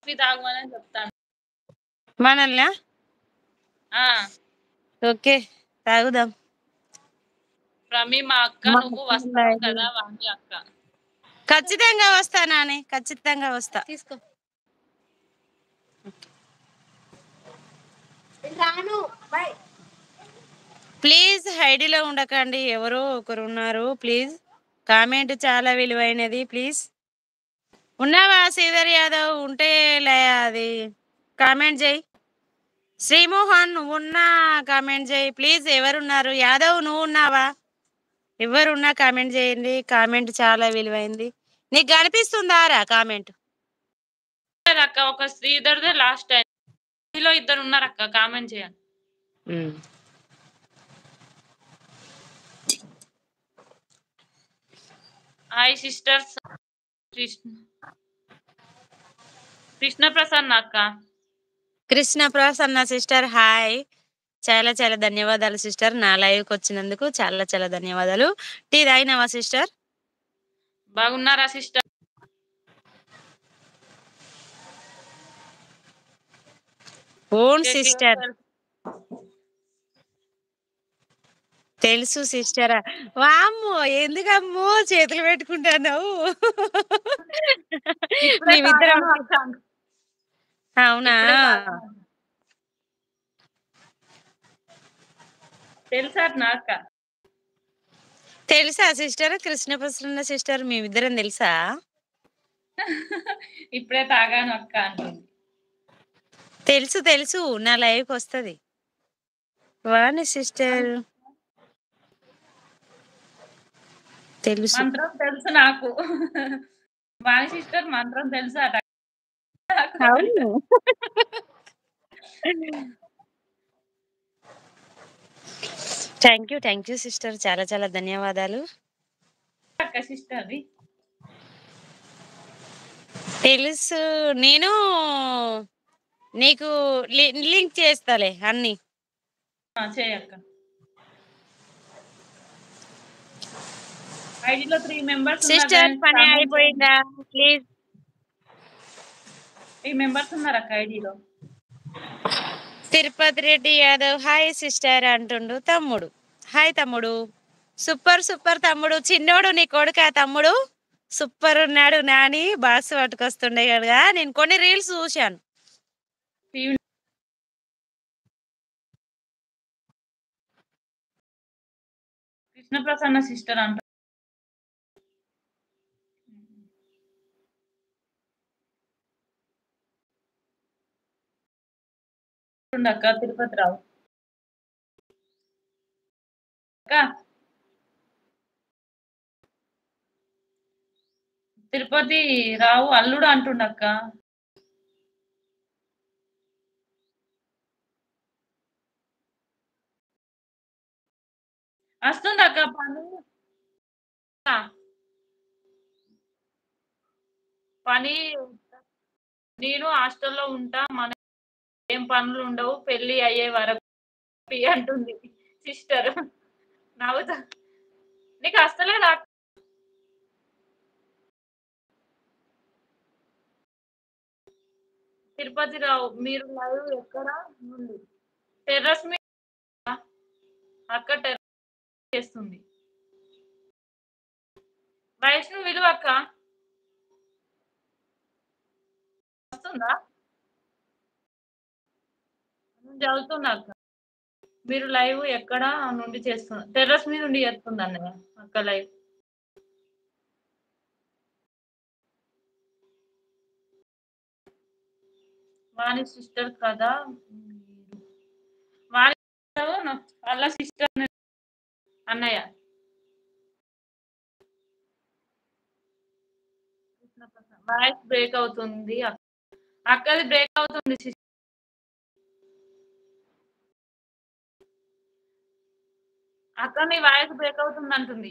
Coffee తాగమని చెప్తాను. మనల్నా? ఆ! ఓకే. తాగుదాం. ప్రమి మా అక్క నువ్వు వస్తావు కదా వాణి అక్క. ఖచ్చితంగా వస్తా నాని. ఖచ్చితంగా వస్తా. తీసుకో. రాను. బై. ప్లీజ్ ఐడిలో ఉండకండి. ఎవరో ఒకరు ఉన్నారు. ప్లీజ్ కామెంట్ చాలా విలువైనది. ప్లీజ్ ఉన్నావా శ్రీధర్ యాదవ్? ఉంటే అది కామెంట్ చేయి. శ్రీమోహన్ నువ్వు ఉన్నా కామెంట్ చేయి ప్లీజ్. ఎవరున్నారు? యాదవ్ నువ్వు ఉన్నావా? ఎవరున్నా కామెంట్ చేయండి. కామెంట్ చాలా విలువైంది. నీకు కనిపిస్తుందా రా కామెంట్? అక్క ఒక శ్రీధర్దే లాస్ట్ టైం. ఇందులో ఇద్దరు ఉన్నారు అక్క, కామెంట్ చేయండి. Hi sisters. కృష్ణ ప్రసన్న అక్క. Krishna Prasanna sister hi. చాలా చాలా ధన్యవాదాలు సిస్టర్. నా లైవ్కి వచ్చినందుకు చాలా చాలా ధన్యవాదాలు. టీ తాగినావా సిస్టర్? బాగున్నారా సిస్టర్? Own sister. తెలుసు సిస్టరా. వామ్మో ఎందుకమ్మో చేతులు పెట్టుకుంటావు? మేమిద్దరం అవునా? తెలుసా నాక? తెలుసా సిస్టర్? కృష్ణ ప్రసన్న సిస్టర్ మేమిద్దరం తెలుసా? ఇప్పుడే తాగాను అక్క అంటుంది. తెలుసు తెలుసు, నా లైవ్కి వస్తుంది. వాణి సిస్టర్ తెలుసు. మంత్రం తెలుసు నాకు. వాణి సిస్టర్ మంత్రం తెలుసు అట. అవును. Thank you sister. చాలా చాలా ధన్యవాదాలు. అక్క సిస్టర్ తెలుసు. నేను నీకు లింక్ చేస్తాలే అన్ని. చేయక్క. ఐడిలో 3 మెంబర్స్ సిస్టర్ పని అయిపోయిందా? ప్లీజ్ 3 మెంబర్స్ ఉన్నారు అక్క ఐడిలో. తిరుపతి రెడ్డి యాదవ్ హాయ్ సిస్టర్ అంటుండు తమ్ముడు. హాయ్ తమ్ముడు. సూపర్ సూపర్ తమ్ముడు. చిన్నోడు నీ కొడుకా తమ్ముడు? సూపర్ ఉన్నాడు. నాని బాక్స్ పట్టుకొస్తుండే కదా. నేను కొన్ని రీల్స్ చూశాను. కృష్ణ ప్రసన్న సిస్టర్ అంట. అక్క తిరుపతి రావు అక్క. తిరుపతి రావు అల్లుడు అంటుండక్క. వస్తుందక్క పని. నేను హాస్టల్లో ఉంటా. మన ఏం పనులు ఉండవు పెళ్లి అయ్యే వరకు అంటుంది సిస్టర్ నవ్వుతా. నీకు వస్తలేదా? తిరుపతి రావు మీరు లైవ్ ఎక్కడ నుండి? టెర్రస్ మీద అక్క టెర్రస్ చేస్తుంది. వైష్ణు విలువ అక్క వస్తుందా? చదువుతున్నా అక్క. మీరు లైవ్ ఎక్కడ నుండి చేస్తున్నారు? టెర్రస్ మీద నుండి చేస్తుంది అన్నయ్య అక్క లైవ్. వాణి సిస్టర్ కదా వాణి వాళ్ళ సిస్టర్ అన్నయ్య. వాయిస్ బ్రేక్ అవుతుంది అక్కది బ్రేక్ అవుతుంది సిస్టర్. అక్క నీ వాయిస్ బ్రేక్ అవుతుంది అంటుంది.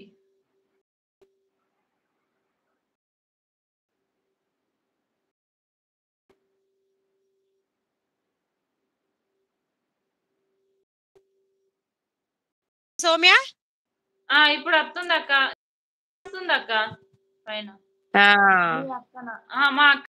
సౌమ్య ఇప్పుడు వస్తుంది అక్క. వస్తుంది అక్క పైన. మా అక్క